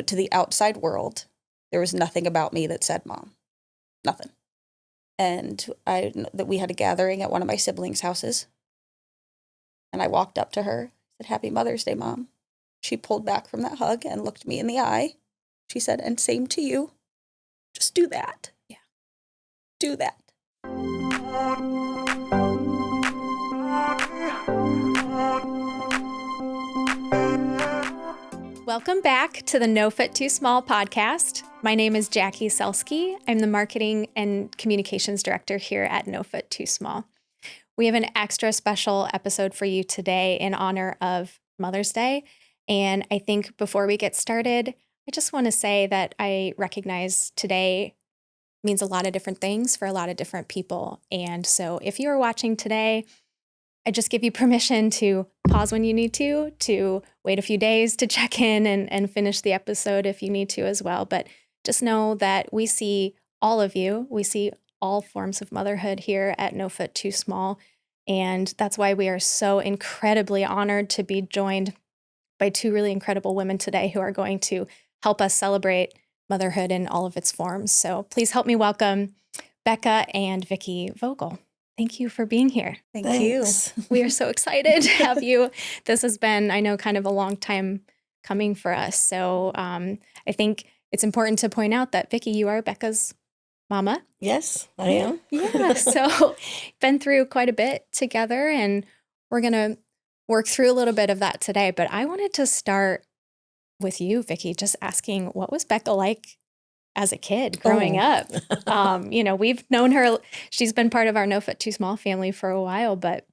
But to the outside world, there was nothing about me that said mom. Nothing. And that we had a gathering at one of my siblings' houses. And I walked up to her, said, Happy Mother's Day, Mom. She pulled back from that hug and looked me in the eye. She said, and same to you. Just do that. Yeah. Do that. Welcome back to the No Fit Too Small podcast. My name is Jackie Selsky. I'm the Marketing and Communications Director here at No Fit Too Small. We have an extra special episode for you today in honor of Mother's Day. And I think before we get started, I just want to say that I recognize today means a lot of different things for a lot of different people. And so if you are watching today, I just give you permission to pause when you need to wait a few days to check in and finish the episode if you need to as well. But just know that we see all of you. We see all forms of motherhood here at No Fit Too Small. And that's why we are so incredibly honored to be joined by two really incredible women today who are going to help us celebrate motherhood in all of its forms. So please help me welcome Becca and Vicky Vogl. Thank you for being here. Thanks. We are so excited to have you. This has been, I know, kind of a long time coming for us. So I think it's important to point out that, Vicky, you are Becca's mama. Yes, I am. Yeah. So been through quite a bit together, and we're going to work through a little bit of that today. But I wanted to start with you, Vicky, just asking, what was Becca like as a kid growing up? We've known her. She's been part of our No Fit Too Small family for a while, but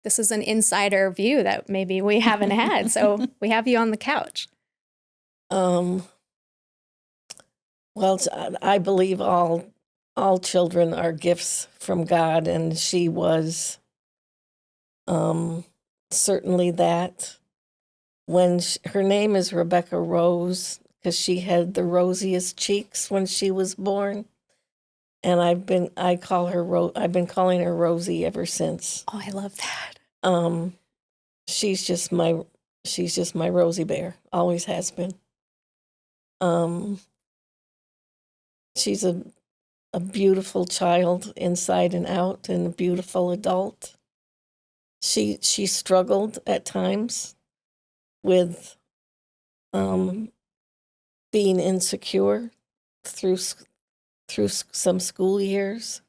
this is an insider view that maybe we haven't had. So we have you on the couch. Well, I believe all children are gifts from God, and she was certainly that. When her name is Rebecca Rose, because she had the rosiest cheeks when she was born, and I've been calling her Rosie ever since. Oh, I love that. She's just my Rosie bear. Always has been. She's a beautiful child inside and out, and a beautiful adult. She struggled at times with being insecure through some school years,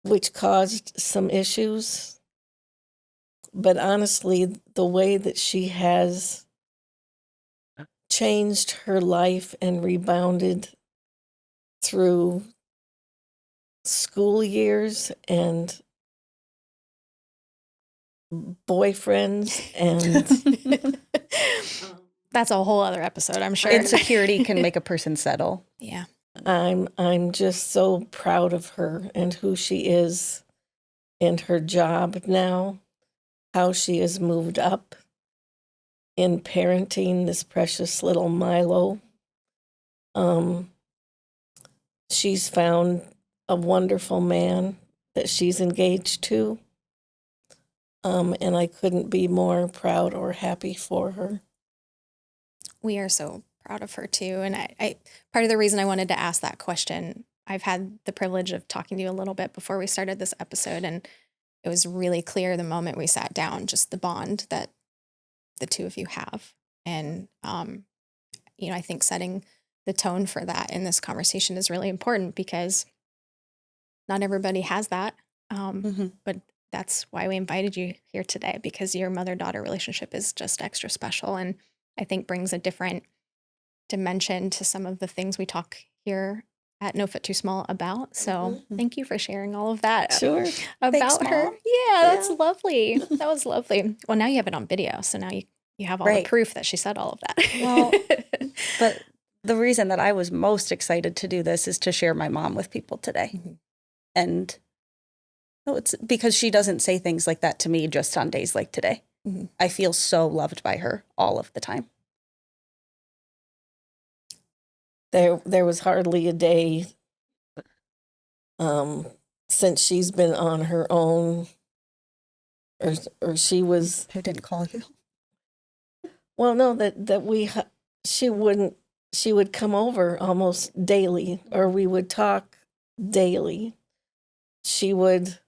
which caused some issues. But honestly, the way that she has changed her life and rebounded through school years and boyfriends and that's a whole other episode, I'm sure. Insecurity can make a person settle. Yeah. I'm just so proud of her and who she is and her job now, how she has moved up in parenting this precious little Milo. She's found a wonderful man that she's engaged to. And I couldn't be more proud or happy for her. We are so proud of her too. And I part of the reason I wanted to ask that question, I've had the privilege of talking to you a little bit before we started this episode, and it was really clear the moment we sat down, just the bond that the two of you have. And, I think setting the tone for that in this conversation is really important, because not everybody has that. But that's why we invited you here today, because your mother-daughter relationship is just extra special, and I think brings a different dimension to some of the things we talk here at No Fit Too Small about. So thank you for sharing all of that Sure. about Thanks, her. Mom. Yeah, that's lovely. That was lovely. Well, now you have it on video, so now you have all the proof that she said all of that. Well, but the reason that I was most excited to do this is to share my mom with people today. Mm-hmm. And it's because she doesn't say things like that to me just on days like today. Mm-hmm. I feel so loved by her all of the time. There was hardly a day since she's been on her own, or she was. I didn't call you. Well, no, she would come over almost daily, or we would talk daily. She would,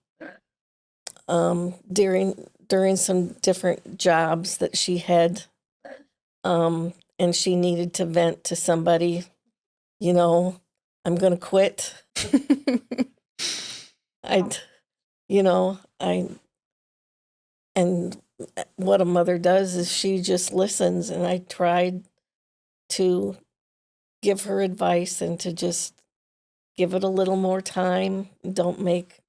during some different jobs that she had, and she needed to vent to somebody, I'm going to quit. I'd, and what a mother does is she just listens. And I tried to give her advice and to just give it a little more time. Don't make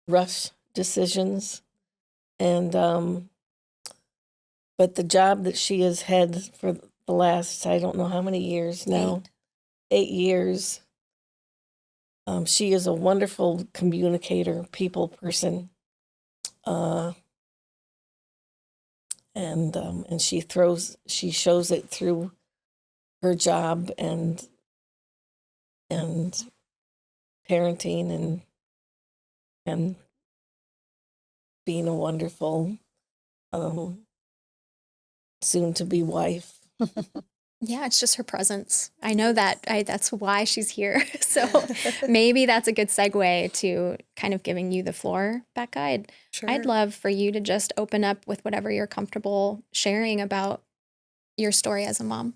rush decisions. And, but the job that she has had for the last, I don't know how many years now, 8 years. She is a wonderful communicator, people person. And she shows it through her job and parenting and being a wonderful soon to be wife. Yeah, it's just her presence. I know that that's why she's here. So maybe that's a good segue to kind of giving you the floor, Becca. I'd love for you to just open up with whatever you're comfortable sharing about your story as a mom.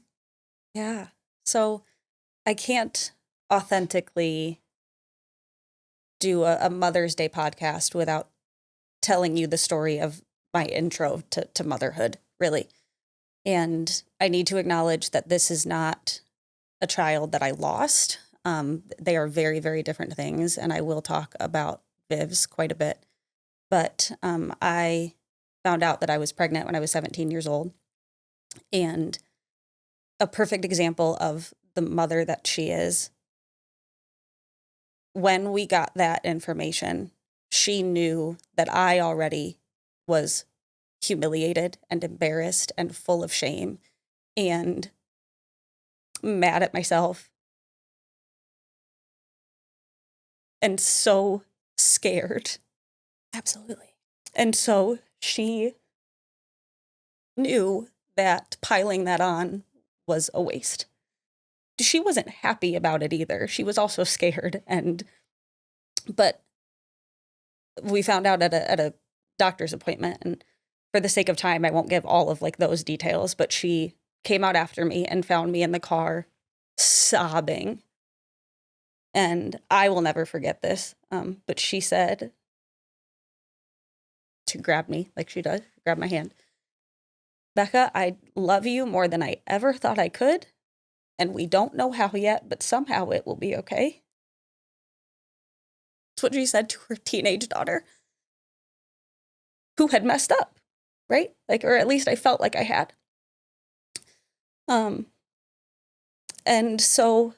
Yeah. So I can't authentically do a Mother's Day podcast without telling you the story of my intro to motherhood, really. And I need to acknowledge that this is not a child that I lost. They are very, very different things. And I will talk about Viv's quite a bit. But I found out that I was pregnant when I was 17 years old. And a perfect example of the mother that she is, when we got that information, she knew that I already was humiliated and embarrassed and full of shame and mad at myself and so scared. Absolutely. And so she knew that piling that on was a waste. She wasn't happy about it either. She was also scared. But we found out at a doctor's appointment, and for the sake of time, I won't give all of like those details, but she came out after me and found me in the car sobbing. And I will never forget this. But she said to grab me like she does, grab my hand. Becca, I love you more than I ever thought I could. And we don't know how yet, but somehow it will be okay. That's what she said to her teenage daughter, who had messed up, right? Like, or at least I felt like I had. And so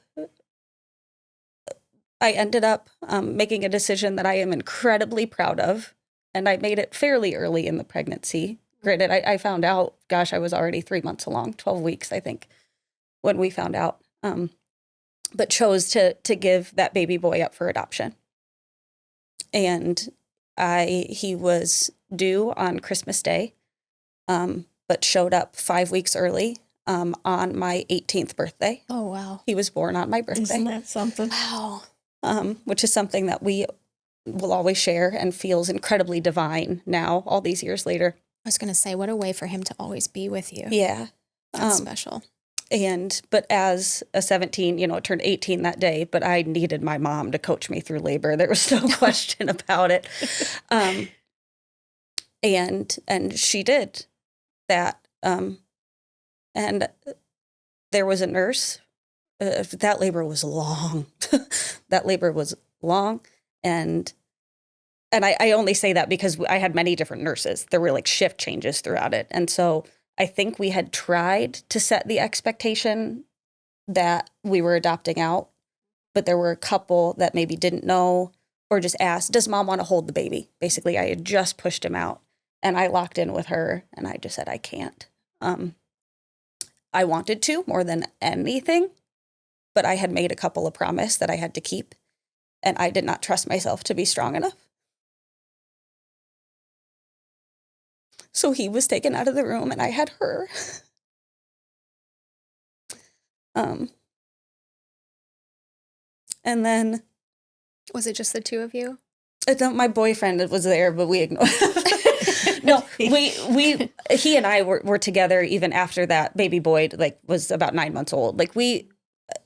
I ended up making a decision that I am incredibly proud of. And I made it fairly early in the pregnancy. Granted, I found out, gosh, I was already 3 months along, 12 weeks, I think, when we found out. But chose to give that baby boy up for adoption. And he was due on Christmas Day, but showed up 5 weeks early on my 18th birthday. Oh, wow. He was born on my birthday. Isn't that something? Wow. Which is something that we will always share and feels incredibly divine now, all these years later. I was going to say, what a way for him to always be with you. Yeah. That's special. But as a 17, it turned 18 that day, but I needed my mom to coach me through labor. There was no question about it. And she did that. And there was a nurse. That labor was long. That labor was long. And I only say that because I had many different nurses. There were like shift changes throughout it. And so I think we had tried to set the expectation that we were adopting out, but there were a couple that maybe didn't know or just asked, does mom want to hold the baby? Basically, I had just pushed him out, and I locked in with her, and I just said, I can't. I wanted to more than anything, but I had made a couple of promises that I had to keep, and I did not trust myself to be strong enough. So he was taken out of the room, and I had her And then Was it just the two of you? my boyfriend was there, but we ignored. No, he and I were together even after that baby boy was about 9 months old. We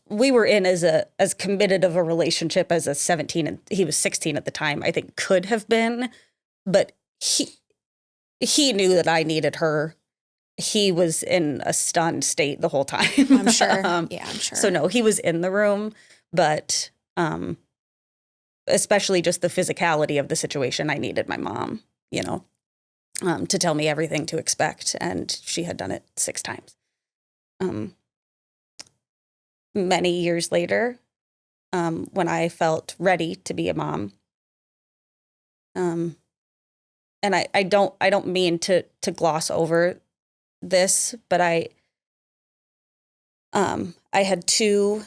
were in as committed of a relationship as a 17, and he was 16 at the time, I think could have been, but he knew that I needed her. He was in a stunned state the whole time. I'm sure. Yeah, I'm sure. So no, he was in the room, but especially just the physicality of the situation, I needed my mom, to tell me everything to expect, and she had done it 6 times. Many years later, when I felt ready to be a mom, and I don't mean to gloss over this, but I had 2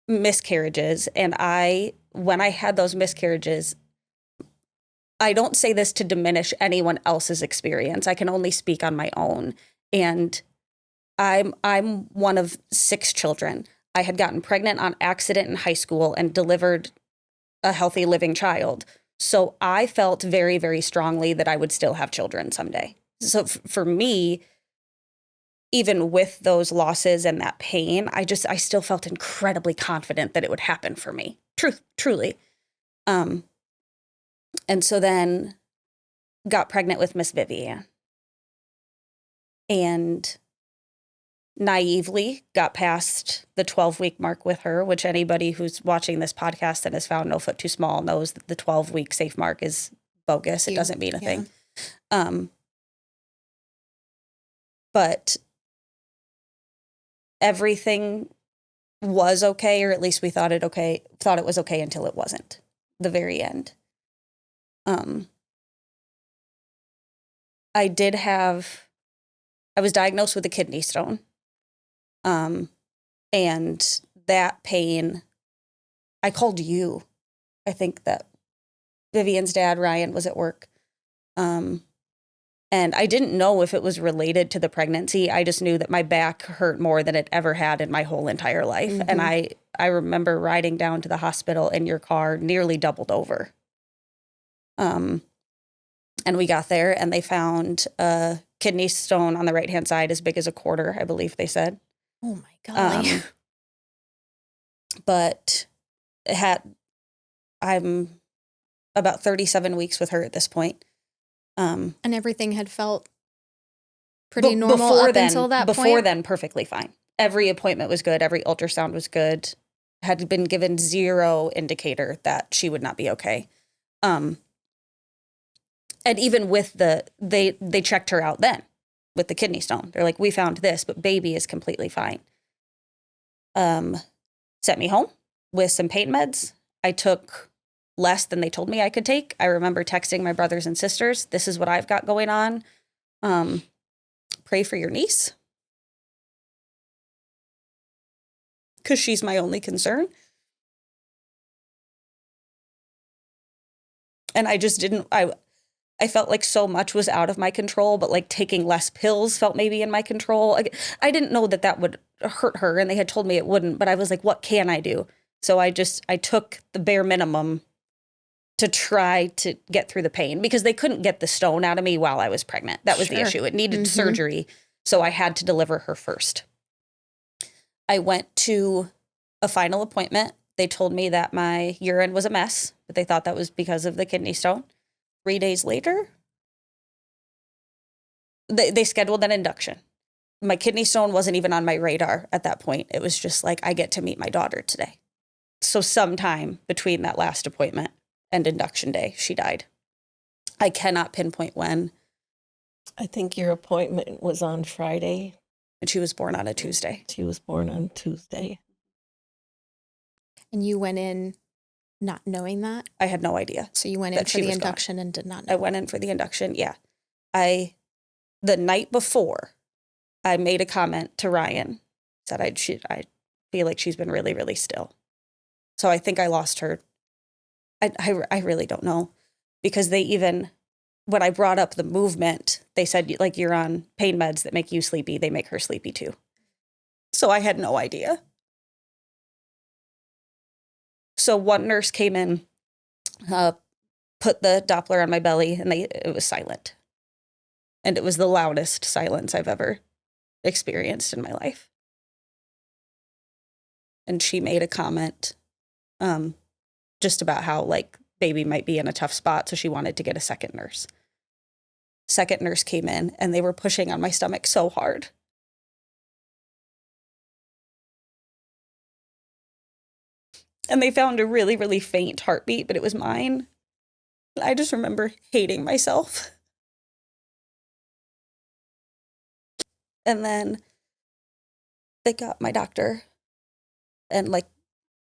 miscarriages, and when I had those miscarriages, I don't say this to diminish anyone else's experience. I can only speak on my own. And I'm one of 6 children. I had gotten pregnant on accident in high school and delivered a healthy living child. So I felt very, very strongly that I would still have children someday. So for me, even with those losses and that pain, I still felt incredibly confident that it would happen for me. Truly. And so then got pregnant with Miss Vivian. And naively got past the 12-week mark with her, which anybody who's watching this podcast and has found No Foot Too Small knows that the 12-week safe mark is bogus. It doesn't mean a thing. But everything was okay, or at least we thought it was okay until it wasn't. The very end. I was diagnosed with a kidney stone. And that pain, I called you. I think that Vivian's dad, Ryan, was at work. And I didn't know if it was related to the pregnancy. I just knew that my back hurt more than it ever had in my whole entire life. Mm-hmm. And I remember riding down to the hospital in your car, nearly doubled over. And we got there and they found a kidney stone on the right-hand side as big as a quarter, I believe they said. Oh my God. But I'm about 37 weeks with her at this point. And everything had felt pretty normal until that point? Before then, perfectly fine. Every appointment was good. Every ultrasound was good. Had been given 0 indicator that she would not be okay. And even with they checked her out then with the kidney stone. They're like, we found this, but baby is completely fine. Sent me home with some pain meds. I took less than they told me I could take. I remember texting my brothers and sisters, this is what I've got going on. Pray for your niece. Because she's my only concern. And I just didn't, I felt like so much was out of my control, but like taking less pills felt maybe in my control. I didn't know that would hurt her, and they had told me it wouldn't, but I was like, what can I do? So I took the bare minimum to try to get through the pain, because they couldn't get the stone out of me while I was pregnant. That was the issue. It needed surgery, so I had to deliver her first. I went to a final appointment. They told me that my urine was a mess, but they thought that was because of the kidney stone. 3 days later, they scheduled an induction. My kidney stone wasn't even on my radar at that point. It was just like, I get to meet my daughter today. So sometime between that last appointment and induction day, she died. I cannot pinpoint when. I think your appointment was on Friday. And she was born on a Tuesday. She was born on Tuesday. And you went in not knowing that? I had no idea. So you went in for the induction and did not know? I went in for the induction, yeah. The night before, I made a comment to Ryan, said I feel like she's been really, really still. So I think I lost her. I really don't know, because when I brought up the movement, they said, like, you're on pain meds that make you sleepy. They make her sleepy too. So I had no idea. So one nurse came in, put the Doppler on my belly, and it was silent. And it was the loudest silence I've ever experienced in my life. And she made a comment just about how, like, baby might be in a tough spot, so she wanted to get a second nurse. Second nurse came in, and they were pushing on my stomach so hard. And they found a really, really faint heartbeat, but it was mine. I just remember hating myself. And then they got my doctor, and, like,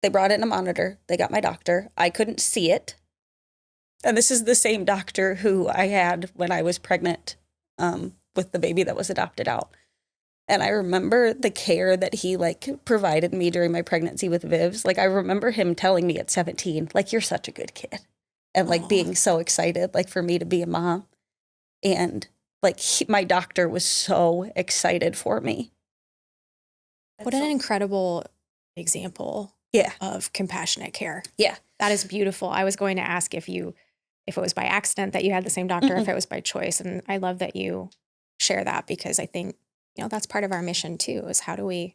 they brought in a monitor. They got my doctor. I couldn't see it. And this is the same doctor who I had when I was pregnant with the baby that was adopted out. And I remember the care that he, like, provided me during my pregnancy with Vivs. Like, I remember him telling me at 17, like, you're such a good kid. And, like, being so excited, like, for me to be a mom. And, like, my doctor was so excited for me. What an incredible example of compassionate care. Yeah. That is beautiful. I was going to ask if it was by accident that you had the same doctor, if it was by choice. And I love that you share that, because I think, that's part of our mission too, is how do we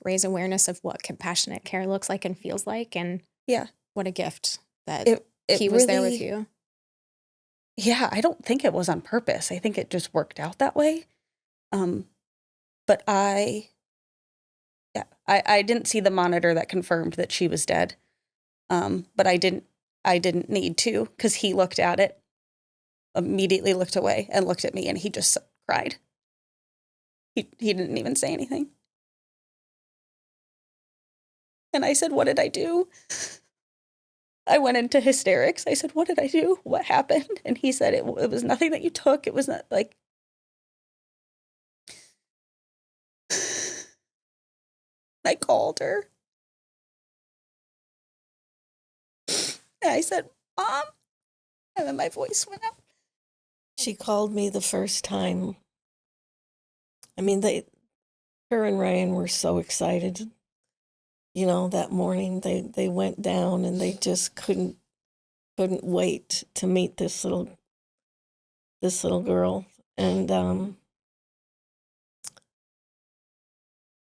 raise awareness of what compassionate care looks like and feels like. And what a gift that he was there with you. Yeah, I don't think it was on purpose. I think it just worked out that way. But I didn't see the monitor that confirmed that she was dead. But I didn't need to, because he looked at it, immediately looked away and looked at me, and he just cried. He didn't even say anything. And I said, what did I do? I went into hysterics. I said, what did I do? What happened? And he said, it was nothing that you took. It was not, like... I called her. And I said, Mom. And then my voice went out. She called me the first time. I mean, her and Ryan were so excited. That morning they went down, and they just couldn't wait to meet this little girl. And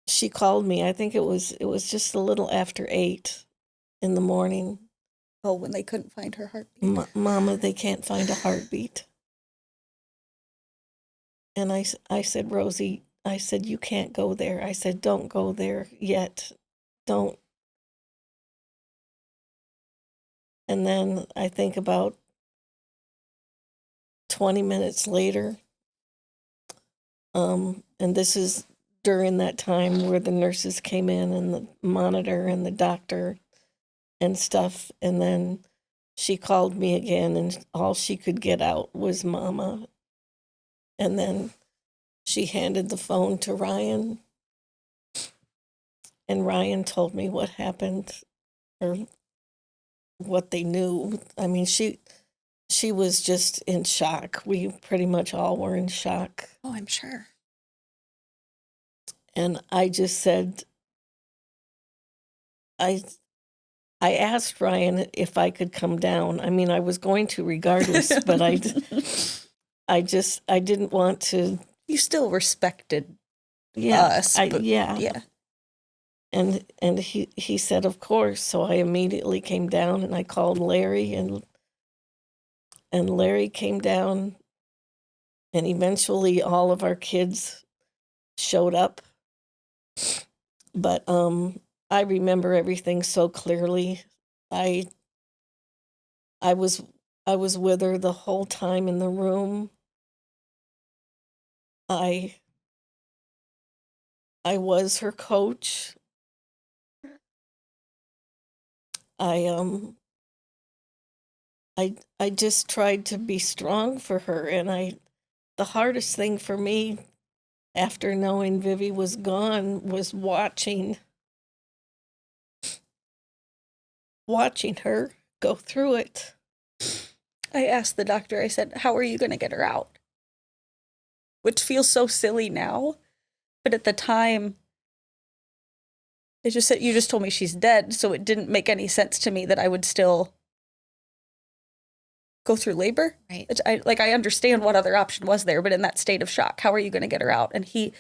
she called me. I think it was just a little after 8 in the morning. Oh, when they couldn't find her heartbeat. Mama, they can't find a heartbeat. And I said, Rosie, I said, you can't go there. I said, don't go there yet. Don't. And then I think about 20 minutes later, and this is during that time where the nurses came in, and the monitor and the doctor and stuff. And then she called me again, and all she could get out was Mama. And then she handed the phone to Ryan, and Ryan told me what happened, or what they knew. I mean, she was just in shock. We pretty much all were in shock. Oh, I'm sure. And I just said, I asked Ryan if I could come down. I mean, I was going to regardless, but I didn't want to. You still respected us. Yeah. And he said, of course. So I immediately came down, and I called Larry, and Larry came down, and eventually all of our kids showed up. But I remember everything so clearly. I was with her the whole time in the room. I was her coach. I just tried to be strong for her, and the hardest thing for me after knowing Vivi was gone was watching her go through it. I asked the doctor, I said, how are you going to get her out? Which feels so silly now, but at the time, It's just that you just told me she's dead, so it didn't make any sense to me that I would still go through labor. Right. I understand what other option was there, but in that state of shock, how are you going to get her out? And he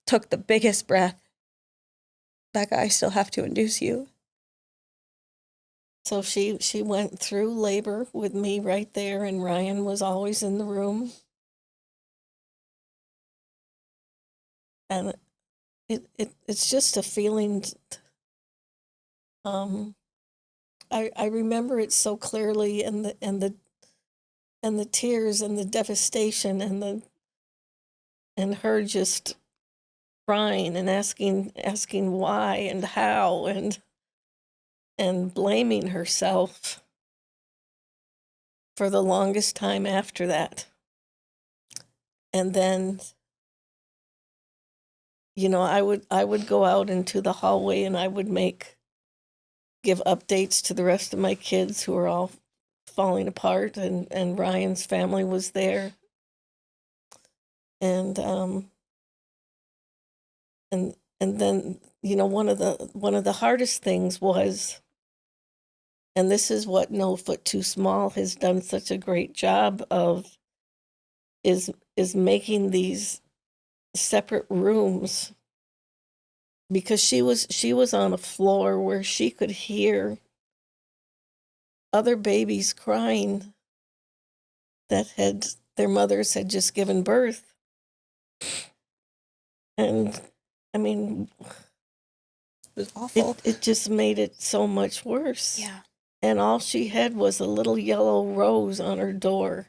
took the biggest breath. Becca, I still have to induce you. So she went through labor with me right there, and Ryan was always in the room. And it's just a feeling. I remember it so clearly, and the tears and the devastation and her just crying and asking why and how and blaming herself for the longest time after that. And then, I would go out into the hallway and I would give updates to the rest of my kids who are all falling apart, and Ryan's family was there. And then, one of the hardest things was, and this is what No Foot Too Small has done such a great job of, is making these separate rooms, because she was on a floor where she could hear other babies crying that their mothers had just given birth. And I mean, It was awful. It just made it so much worse. Yeah. And all she had was a little yellow rose on her door.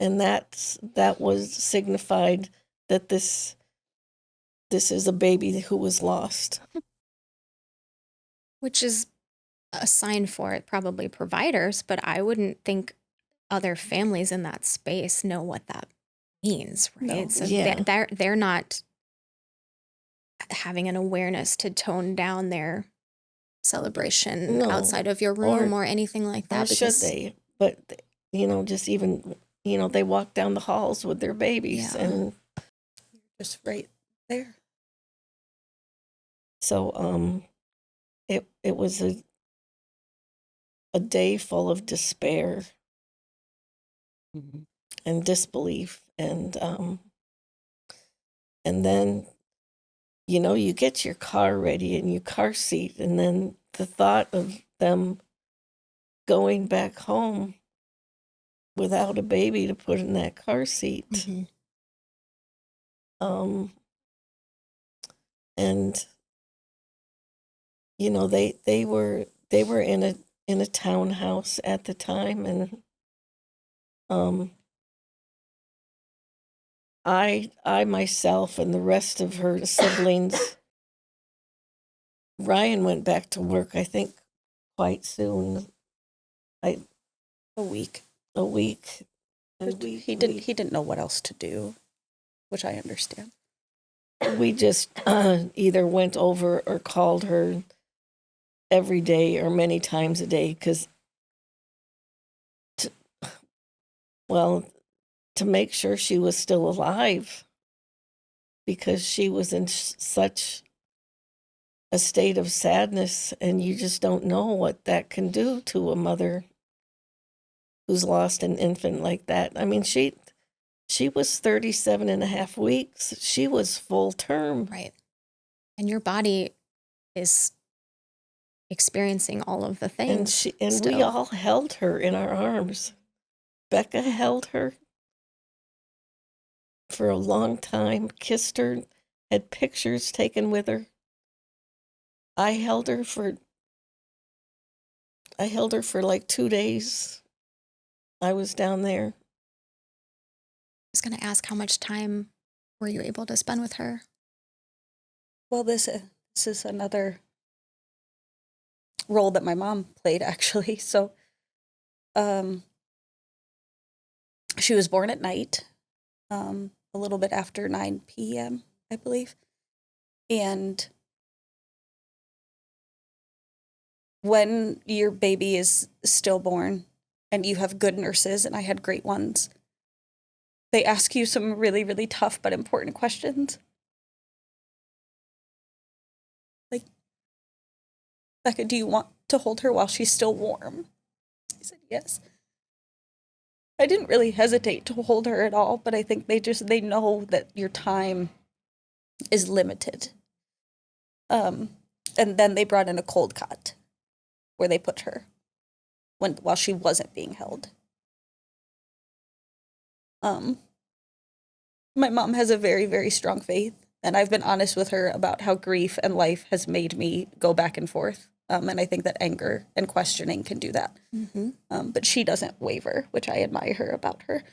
And that was signified that this is a baby who was lost. Which is a sign for it, probably providers, but I wouldn't think other families in that space know what that means, right? No. So Yeah. they're not having an awareness to tone down their celebration No. outside of your room or anything like that. Or should they? But, just even, they walk down the halls with their babies. Yeah. And Just right there. so it was a day full of despair and disbelief. And then, you get your car ready and your car seat, and then the thought of them going back home without a baby to put in that car seat. Mm-hmm. And they were in a townhouse at the time, and I myself and the rest of her siblings, Ryan went back to work, I think, quite soon. A week. And He didn't know what else to do, which I understand. we just either went over or called her every day or many times a day, because to make sure she was still alive, because she was in such a state of sadness, and you just don't know what that can do to a mother who's lost an infant like that. I mean, she was 37 and a half weeks. She was full term. Right. And your body is experiencing all of the things. And we all held her in our arms. Becca held her for a long time, kissed her, had pictures taken with her. I held her for like 2 days. I was down there. I was going to ask, how much time were you able to spend with her? Well, this is another role that my mom played, actually. So, she was born at night, a little bit after 9 p.m., I believe. And when your baby is stillborn and you have good nurses, and I had great ones, they ask you some really, really tough but important questions. Like, Becca, do you want to hold her while she's still warm? I said, yes. I didn't really hesitate to hold her at all, but I think they know that your time is limited. And then they brought in a cold cot where they put her while she wasn't being held. My mom has a very, very strong faith, and I've been honest with her about how grief and life has made me go back and forth. And I think that anger and questioning can do that. Mm-hmm. But she doesn't waver, which I admire her about her.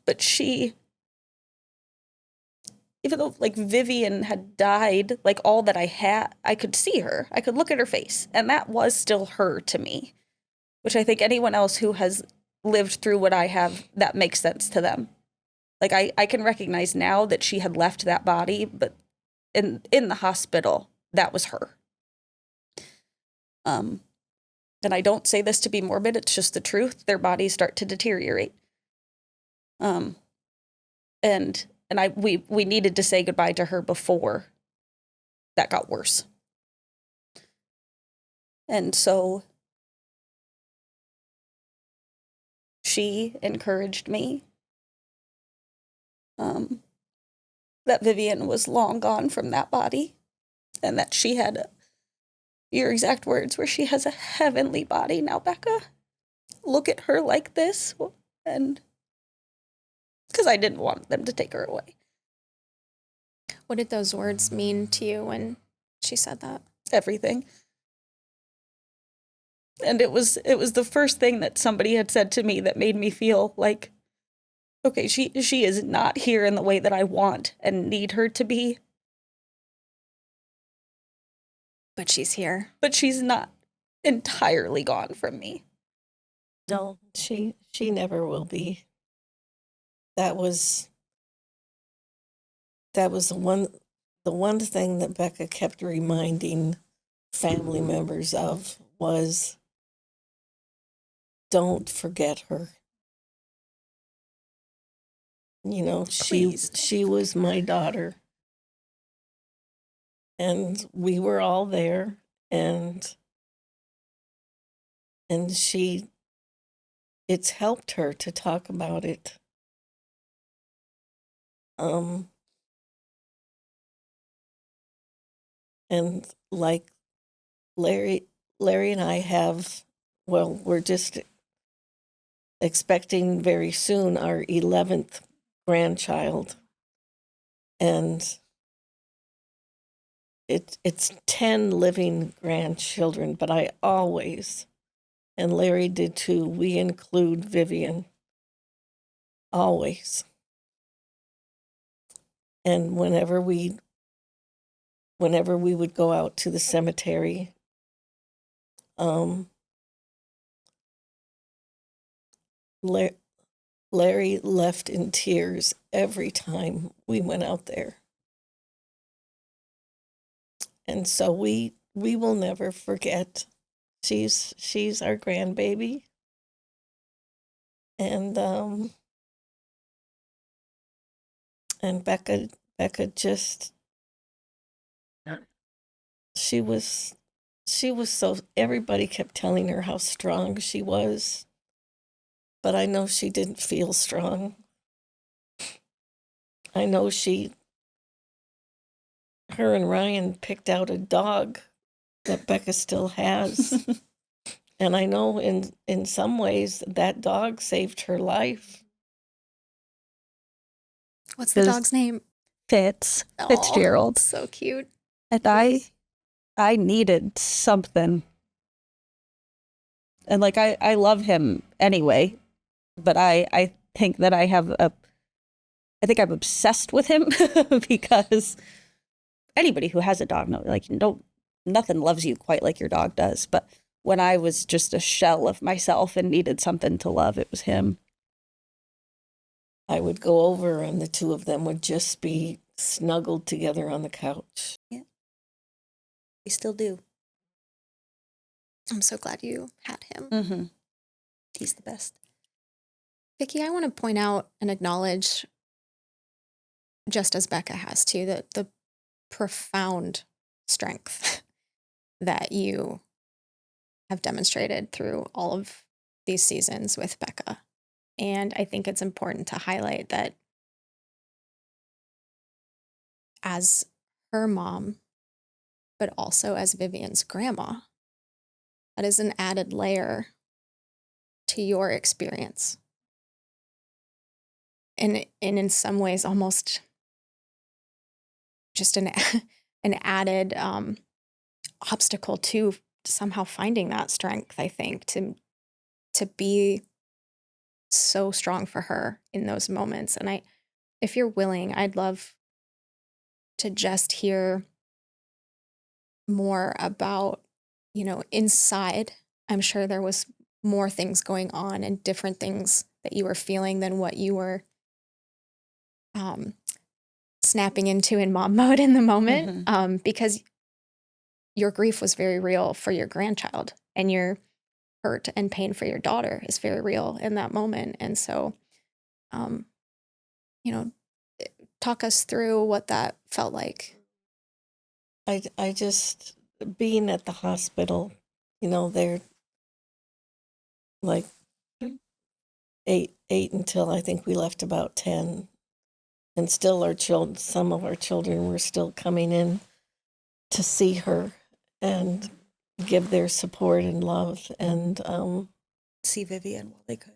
But she, even though like Vivian had died, like all that I had, I could see her. I could look at her face, and that was still her to me, which I think anyone else who has lived through what I have, that makes sense to them. Like I can recognize now that she had left that body, but in the hospital, that was her. And I don't say this to be morbid, it's just the truth. Their bodies start to deteriorate. And we needed to say goodbye to her before that got worse. And so she encouraged me that Vivian was long gone from that body, and that she had your exact words where she has a heavenly body now, Becca. Look at her like this. And because I didn't want them to take her away. What did those words mean to you when she said that? Everything. And it was the first thing that somebody had said to me that made me feel like, okay, she is not here in the way that I want and need her to be. But she's here. But she's not entirely gone from me. No, she never will be. That was the one thing that Becca kept reminding family members of was, don't forget her. You know, she was my daughter. And we were all there, and it's helped her to talk about it. And like Larry and I have, well, we're just expecting very soon our 11th grandchild. And it's 10 living grandchildren, but I always, and Larry did too, we include Vivian. Always. And whenever we would go out to the cemetery, Larry left in tears every time we went out there. And so we will never forget. She's our grandbaby. And Becca just, she was so, everybody kept telling her how strong she was, but I know she didn't feel strong. I know her and Ryan picked out a dog that Becca still has. And I know in some ways that dog saved her life. What's the dog's name? Fitzgerald. So cute. And I needed something. And like I love him anyway, but I think that I think I'm obsessed with him because anybody who has a dog knows, like, nothing loves you quite like your dog does. But when I was just a shell of myself and needed something to love, it was him. I would go over and the two of them would just be snuggled together on the couch. Yeah. We still do. I'm so glad you had him. Mm-hmm. He's the best. Vicky, I want to point out and acknowledge, just as Becca has too, the profound strength that you have demonstrated through all of these seasons with Becca. And I think it's important to highlight that as her mom, but also as Vivian's grandma, that is an added layer to your experience. And in some ways, almost just an added obstacle to somehow finding that strength, I think, to be so strong for her in those moments. And if you're willing, I'd love to just hear more about, inside. I'm sure there was more things going on and different things that you were feeling than what you were snapping into in mom mode in the moment, because your grief was very real for your grandchild, and your hurt and pain for your daughter is very real in that moment. And so, you know, talk us through what that felt like. I just, being at the hospital, they're like eight until I think we left about 10. And still some of our children were still coming in to see her and give their support and love. And See Vivian while they could.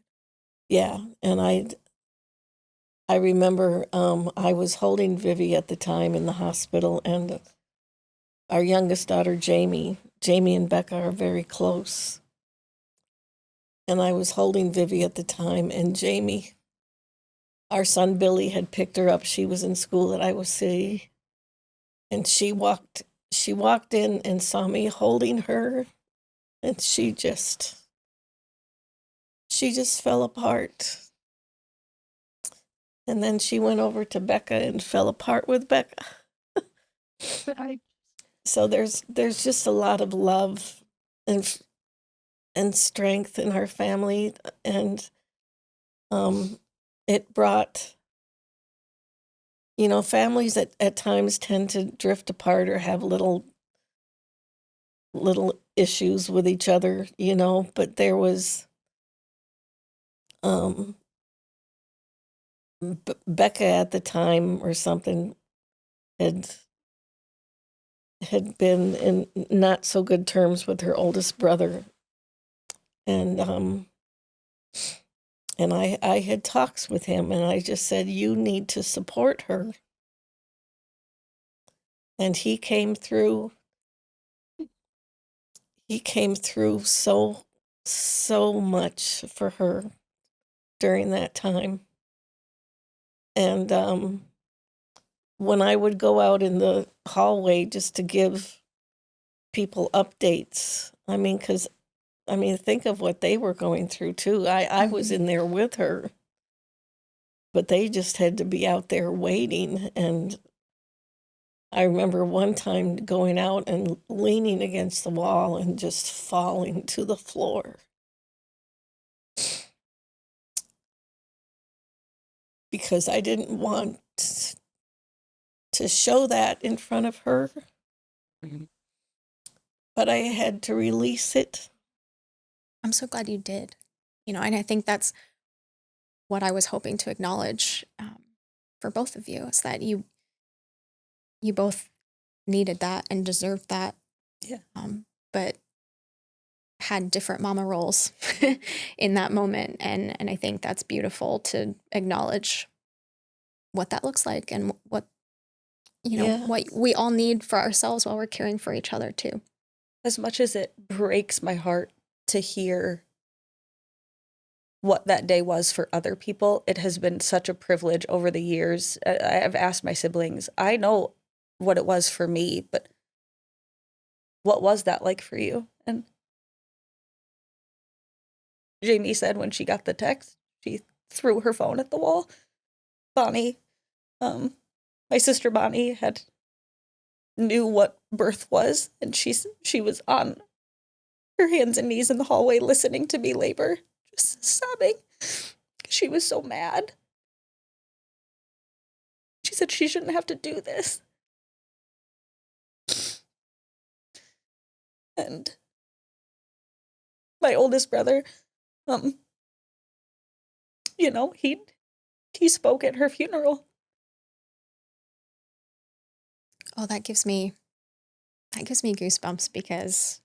yeah, and I remember I was holding Vivi at the time in the hospital, and our youngest daughter, Jamie and Becca are very close. And I was holding Vivi at the time, and Jamie, our son Billy, had picked her up. She was in school at Iowa City, and she walked in and saw me holding her, and she just fell apart. And then she went over to Becca and fell apart with Becca. So there's just a lot of love and strength in our family, and it brought, families at times tend to drift apart or have little issues with each other, but there was Becca at the time or something had been in not so good terms with her oldest brother, and I had talks with him, and I just said, you need to support her. And he came through so much for her during that time. And when I would go out in the hallway just to give people updates, think of what they were going through too. I was in there with her, but they just had to be out there waiting. And I remember one time going out and leaning against the wall and just falling to the floor. Because I didn't want to show that in front of her. But I had to release it. I'm so glad you did. And I think that's what I was hoping to acknowledge for both of you, is that you both needed that and deserved that. Yeah. But had different mama roles in that moment. And I think that's beautiful to acknowledge what that looks like, and what, what we all need for ourselves while we're caring for each other too. As much as it breaks my heart to hear what that day was for other people, it has been such a privilege over the years. I've asked my siblings, I know what it was for me, but what was that like for you? And Jamie said when she got the text, she threw her phone at the wall. Bonnie, my sister Bonnie, knew what birth was, and she was on her hands and knees in the hallway listening to me labor, just sobbing. She was so mad. She said she shouldn't have to do this. And my oldest brother, you know, he spoke at her funeral. Oh, that gives me goosebumps, because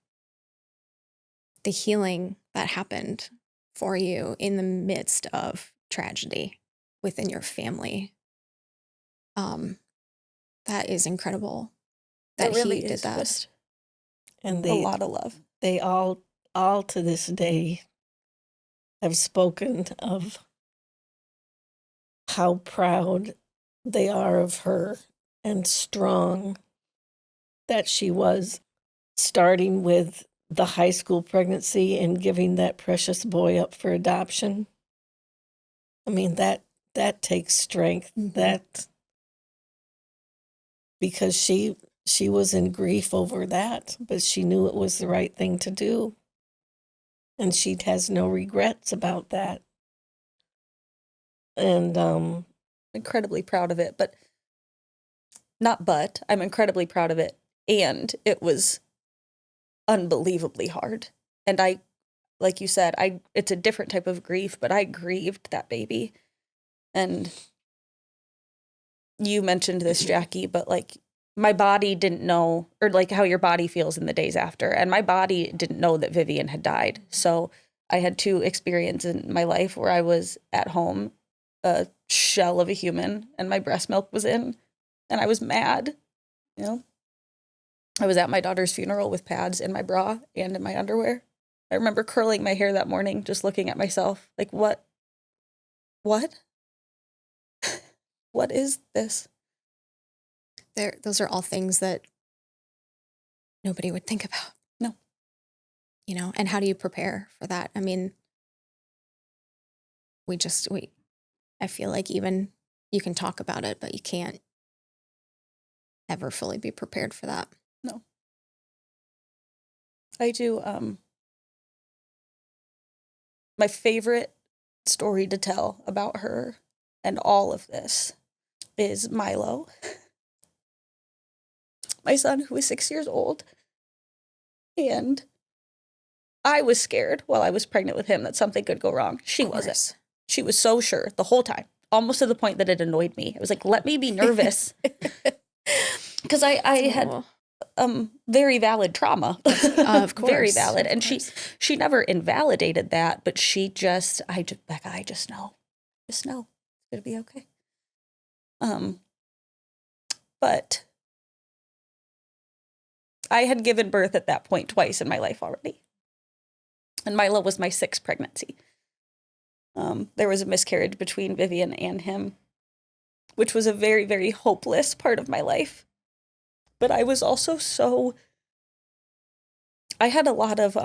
the healing that happened for you in the midst of tragedy within your family, that is incredible that It really he did is that. just And a lot of love. they all to this day have spoken of how proud they are of her and strong that she was, starting with the high school pregnancy and giving that precious boy up for adoption. I mean, that takes strength. That, because she was in grief over that, but she knew it was the right thing to do. And she has no regrets about that. And Incredibly proud of it, but I'm incredibly proud of it. And it was unbelievably hard. And I, like you said, it's a different type of grief, but I grieved that baby. And you mentioned this, Jackie, but like my body didn't know, or like how your body feels in the days after. And my body didn't know that Vivian had died. So I had two experiences in my life where I was at home, a shell of a human, and my breast milk was in, and I was mad. You know, I was at my daughter's funeral with pads in my bra and in my underwear. I remember curling my hair that morning, just looking at myself like, what what is this? Those are all things that nobody would think about. No. You know, and how do you prepare for that? I mean, I feel like even you can talk about it, but you can't ever fully be prepared for that. No. I do, my favorite story to tell about her and all of this is Milo, my son, who is 6 years old. And I was scared while I was pregnant with him that something could go wrong. She wasn't. She was so sure the whole time, almost to the point that it annoyed me. It was like, let me be nervous. Because I had very valid trauma. Of course. Very valid. And she never invalidated that, but Becca, I just know. Just know. It's going to be okay. But I had given birth at that point twice in my life already. And Milo was my sixth pregnancy. There was a miscarriage between Vivian and him, which was a very, very hopeless part of my life. But I was also I had a lot of,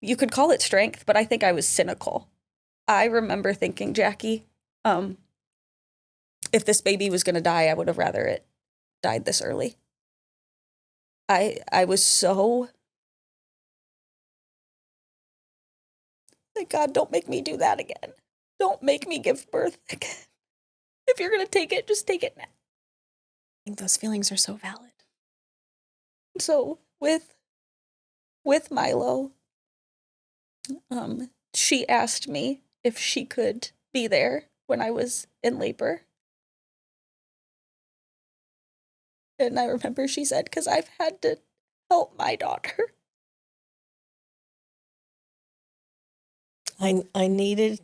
you could call it strength, but I think I was cynical. I remember thinking, Jackie, if this baby was going to die, I would have rather it died this early. I was so like, God, don't make me do that again. Don't make me give birth again. If you're going to take it, just take it now. I think those feelings are so valid. So with Milo, she asked me if she could be there when I was in labor. And I remember she said, because I've had to help my daughter. I needed,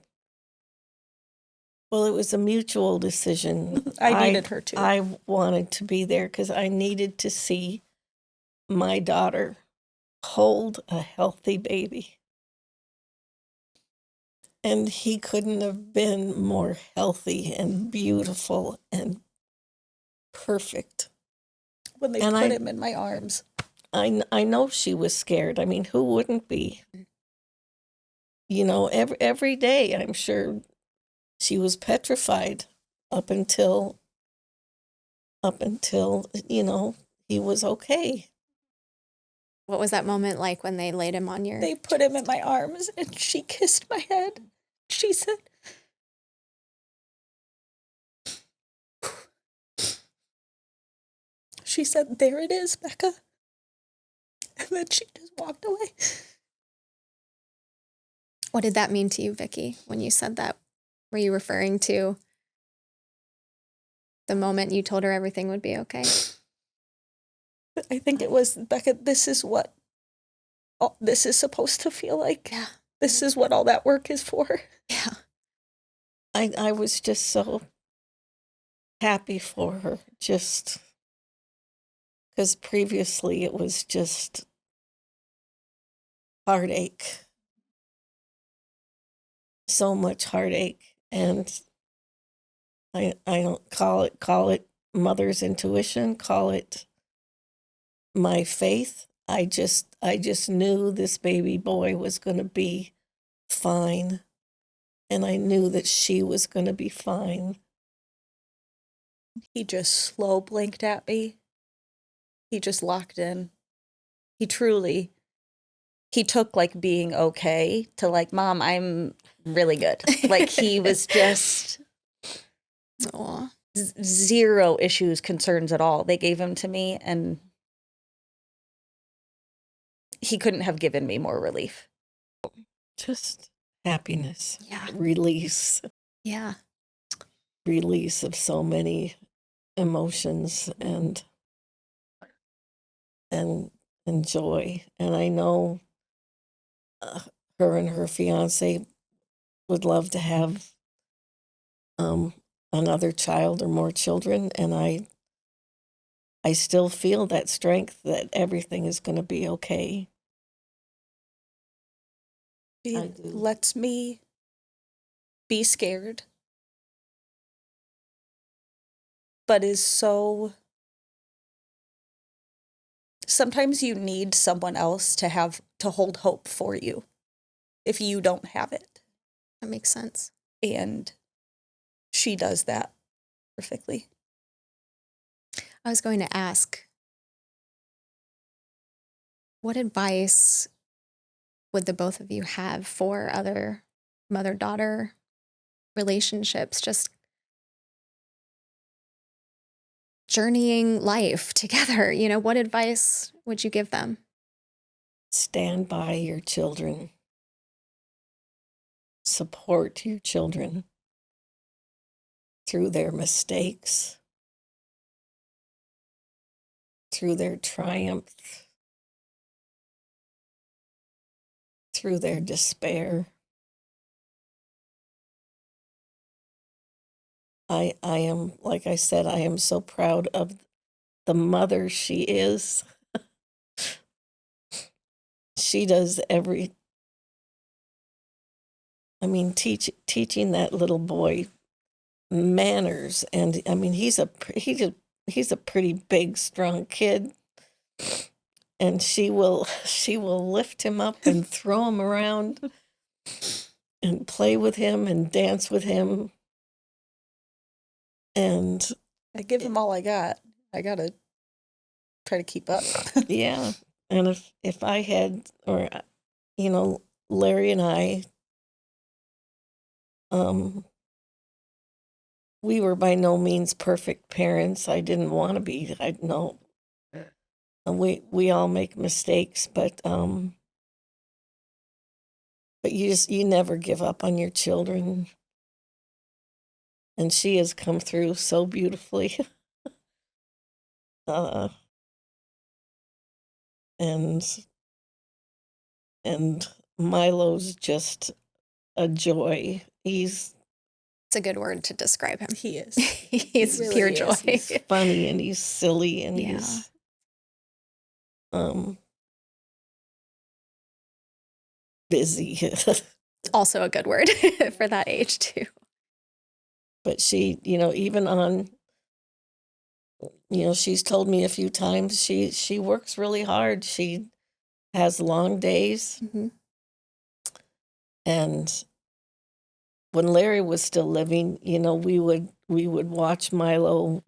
well, it was a mutual decision. I needed her too. I wanted to be there because I needed to see my daughter hold a healthy baby. And he couldn't have been more healthy and beautiful and perfect. When they put him in my arms. I know she was scared. I mean, who wouldn't be? You know, every day, I'm sure she was petrified up until, you know, he was okay. What was that moment like when they laid him on your... They put him in my arms and she kissed my head. She said, there it is, Becca. then she just walked away. What did that mean to you, Vicky, when you said that? Were you referring to the moment you told her everything would be okay? I think it was, Becca, this is what this is supposed to feel like. Yeah. This is what all that work is for. Yeah. I was just so happy for her, just because previously it was just heartache. So much heartache. And I don't call it mother's intuition, call it my faith. I just knew this baby boy was going to be fine. And I knew that she was going to be fine. He just slow blinked at me. He just locked in. He took like being okay to like, Mom, I'm really good. Like he was just zero issues, concerns at all. They gave him to me and he couldn't have given me more relief. Just happiness. Yeah. Release. Yeah. Release of so many emotions and joy. And I know her and her fiance would love to have another child or more children, and I still feel that strength that everything is going to be okay. He lets me be scared, but is so... Sometimes you need someone else to hold hope for you if you don't have it. That makes sense. And she does that perfectly. I was going to ask, what advice would the both of you have for other mother-daughter relationships, just journeying life together? You know, what advice would you give them? Stand by your children. Support your children through their mistakes, through their triumph, through their despair. I am, like I said, I am so proud of the mother she is. She does teaching that little boy manners, and I mean he's a pretty big, strong kid, and she will lift him up and throw him around and play with him and dance with him. And I give him all I got. I gotta try to keep up. yeah, and if I had, or Larry and I, we were by no means perfect parents. I didn't want to be. I know. And we all make mistakes, but you never give up on your children. And she has come through so beautifully. And Milo's just a joy. It's a good word to describe him. He is. He's really pure is. joy. He's funny and he's silly and he's busy. Also a good word for that age too. But she, even on, she's told me a few times she works really hard. She has long days. Mm-hmm. And when Larry was still living, we would watch Milo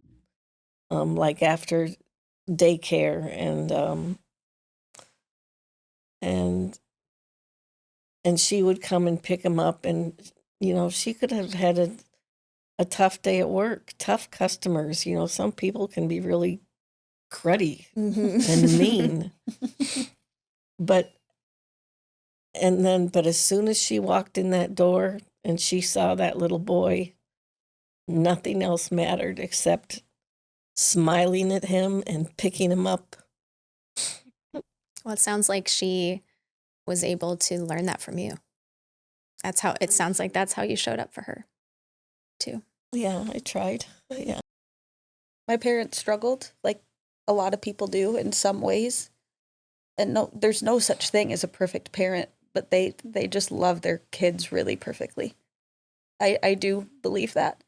like after daycare and she would come and pick him up, and she could have had a tough day at work, tough customers. Some people can be really cruddy Mm-hmm. and mean. but as soon as she walked in that door and she saw that little boy, nothing else mattered except smiling at him and picking him up. Well, it sounds like she was able to learn that from you. It sounds like that's how you showed up for her, too. Yeah, I tried. Yeah. My parents struggled, like a lot of people do in some ways. And no, there's no such thing as a perfect parent, but they just love their kids really perfectly. I do believe that,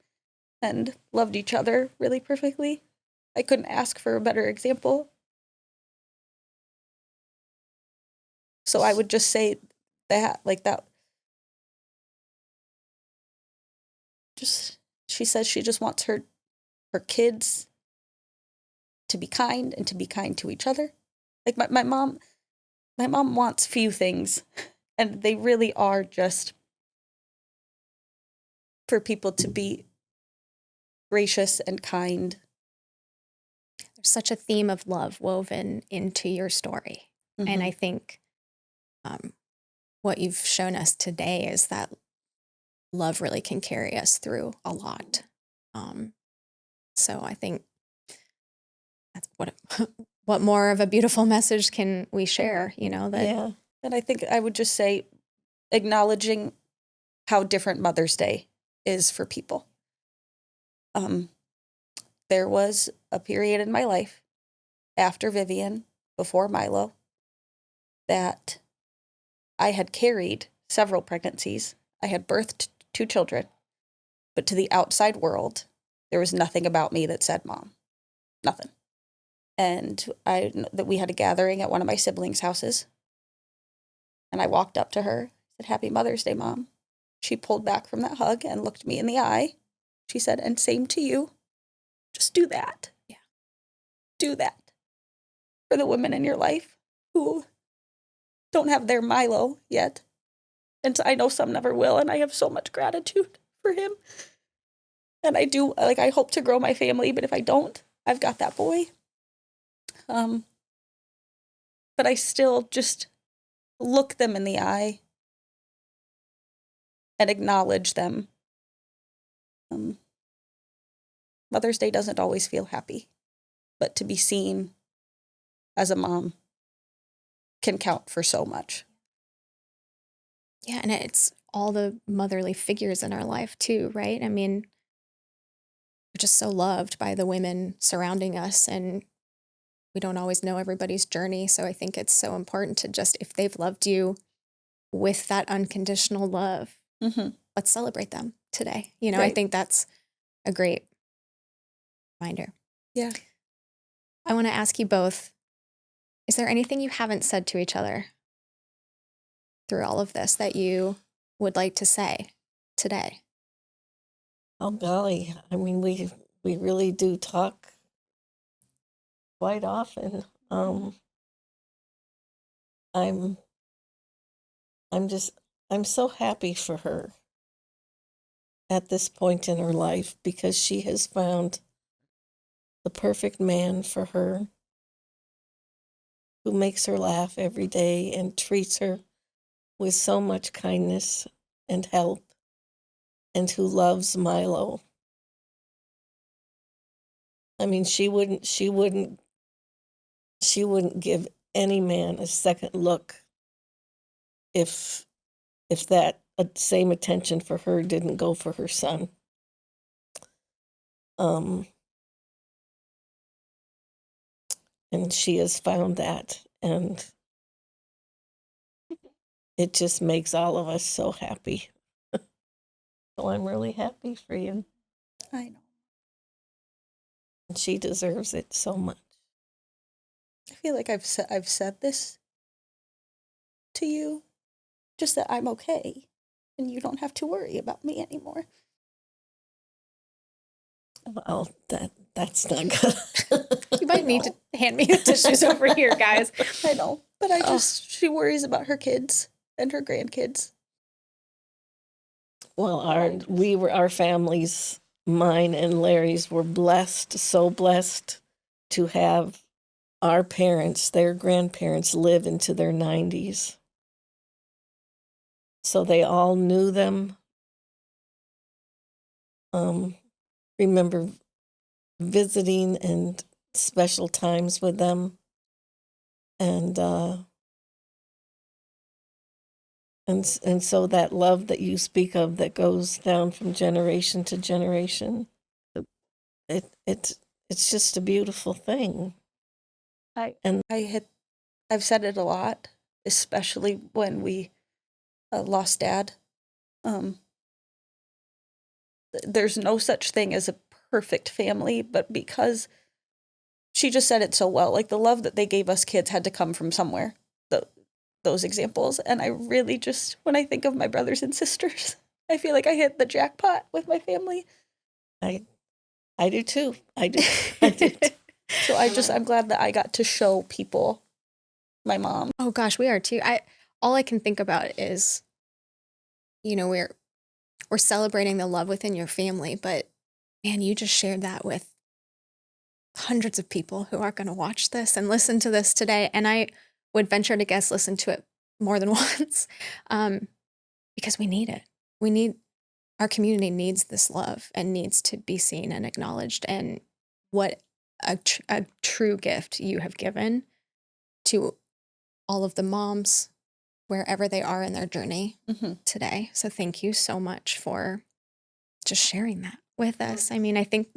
and loved each other really perfectly. I couldn't ask for a better example. So I would just say that, like that. Just, she says she just wants her kids to be kind and to be kind to each other. Like my mom wants few things, and they really are just for people to be gracious and kind. There's such a theme of love woven into your story. Mm-hmm. And I think what you've shown us today is that love really can carry us through a lot. So I think that's what more of a beautiful message can we share, that. Yeah. And I think I would just say acknowledging how different Mother's Day is for people. There was a period in my life after Vivian, before Milo, that I had carried several pregnancies. I had birthed 2 children, but to the outside world, there was nothing about me that said mom. Nothing. And that we had a gathering at one of my siblings' houses. And I walked up to her, said, "Happy Mother's Day, Mom." She pulled back from that hug and looked me in the eye. She said, "And same to you. Just do that. Yeah. Do that for the women in your life who don't have their Milo yet. And I know some never will, and I have so much gratitude for him. And I do, like, I hope to grow my family, but if I don't, I've got that boy." But I still just look them in the eye and acknowledge them. Mother's Day doesn't always feel happy, but to be seen as a mom can count for so much. Yeah, and it's all the motherly figures in our life too, right? I mean, we're just so loved by the women surrounding us, and we don't always know everybody's journey. So I think it's so important to just, if they've loved you with that unconditional love, let's celebrate them today. Right. I think that's a great reminder. Yeah. I want to ask you both, is there anything you haven't said to each other through all of this that you would like to say today? Oh golly, I mean, we really do talk quite often. I'm so happy for her at this point in her life because she has found the perfect man for her, who makes her laugh every day and treats her with so much kindness and help, and who loves Milo. I mean, she wouldn't give any man a second look if that same attention for her didn't go for her son. And she has found that, and it just makes all of us so happy. So I'm really happy for you. I know. And she deserves it so much. I feel like I've said this to you, just that I'm okay, and you don't have to worry about me anymore. Well, that's not good. You might need to hand me the tissues over here, guys. I know, but she worries about her kids and her grandkids. Well, our families, mine and Larry's, were blessed, so blessed to have our parents, their grandparents, live into their 90s. So they all knew them. Remember visiting and special times with them. And so that love that you speak of that goes down from generation to generation, it's just a beautiful thing. I've said it a lot, especially when we lost Dad. There's no such thing as a perfect family, but because she just said it so well, like the love that they gave us kids had to come from somewhere. Those examples, and I really just, when I think of my brothers and sisters, I feel like I hit the jackpot with my family. I do too. I do. So I'm glad that I got to show people my mom. Oh gosh, we are too. All I can think about is, we're celebrating the love within your family, but man, you just shared that with hundreds of people who are going to watch this and listen to this today. And I would venture to guess listen to it more than once, because we need it. Our community needs this love and needs to be seen and acknowledged. And what a true gift you have given to all of the moms wherever they are in their journey today. So thank you so much for just sharing that with us. I mean, I think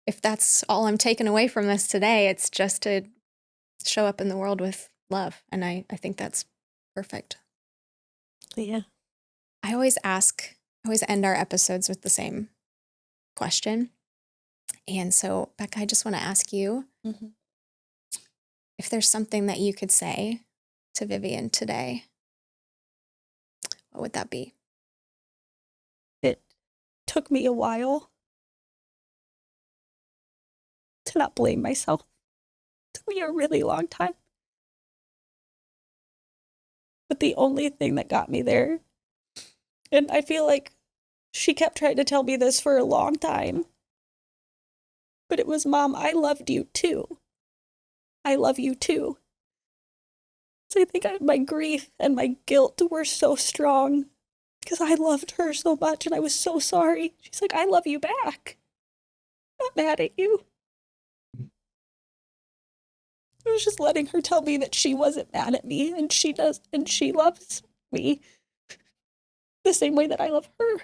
if that's all I'm taking away from this today, it's just to show up in the world with love. And I think that's perfect. Yeah. I always end our episodes with the same question. And so, Becca, I just want to ask you if there's something that you could say to Vivian today, what would that be? It took me a while to not blame myself. It took me a really long time. But the only thing that got me there, and I feel like she kept trying to tell me this for a long time, but it was, Mom, I loved you too. I love you too. So I think my grief and my guilt were so strong because I loved her so much and I was so sorry. She's like, I love you back. I'm not mad at you. I was just letting her tell me that she wasn't mad at me, and she does, and she loves me the same way that I love her.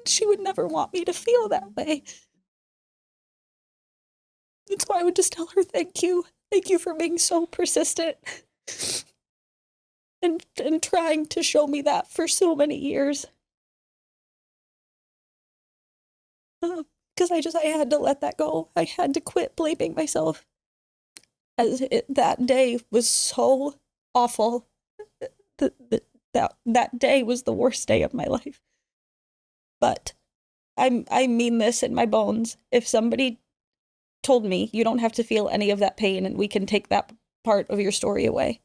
She would never want me to feel that way. And so I would just tell her, thank you. Thank you for being so persistent and trying to show me that for so many years. Because I had to let that go. I had to quit blaming myself. That day was so awful. That day was the worst day of my life. But I mean this in my bones. If somebody told me you don't have to feel any of that pain and we can take that part of your story away,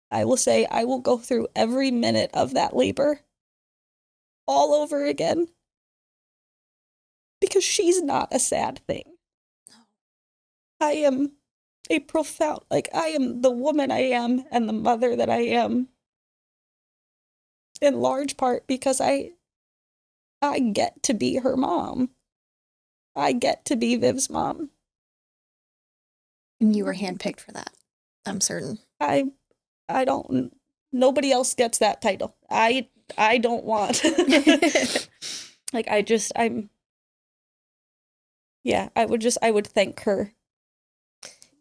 I will say I will go through every minute of that labor all over again. Because she's not a sad thing. I am I am the woman I am and the mother that I am in large part because I get to be her mom. I get to be Viv's mom. And you were handpicked for that, I'm certain. I don't, nobody else gets that title. I don't want. Like, I would thank her.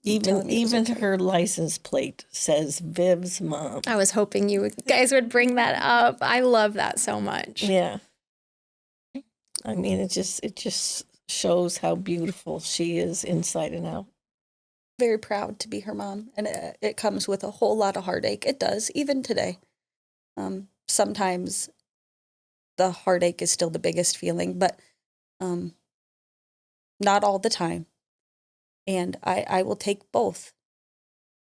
Even her license plate says Viv's mom. I was hoping you guys would bring that up. I love that so much. Yeah. I mean, it just shows how beautiful she is inside and out. Very proud to be her mom, and it comes with a whole lot of heartache. It does, even today. Sometimes the heartache is still the biggest feeling, but not all the time. And I will take both.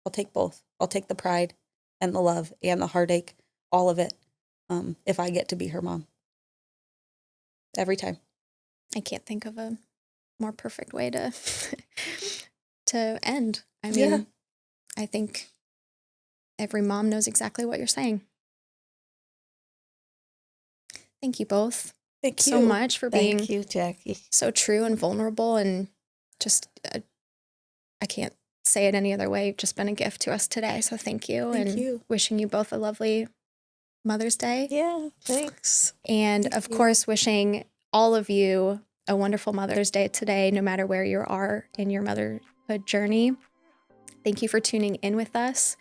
I'll take both. I'll take the pride and the love and the heartache, all of it, if I get to be her mom. Every time. I can't think of a more perfect way to to end. I mean, Yeah. I think every mom knows exactly what you're saying. Thank you both Thank you so much for being Thank you, Jackie. so true and vulnerable, and just, I can't say it any other way. You've just been a gift to us today. So thank you. Thank and you. wishing you both a lovely Mother's Day. Yeah, thanks. And Thank of you. course, wishing all of you a wonderful Mother's Day today, no matter where you are in your motherhood journey. Thank you for tuning in with us.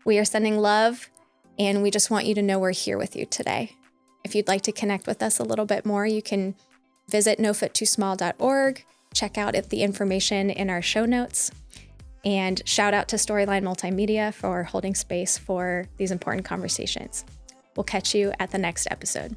We are sending love, and we just want you to know we're here with you today. If you'd like to connect with us a little bit more, you can visit nofittoosmall.org, check out the information in our show notes, and shout out to Storyline Multimedia for holding space for these important conversations. We'll catch you at the next episode.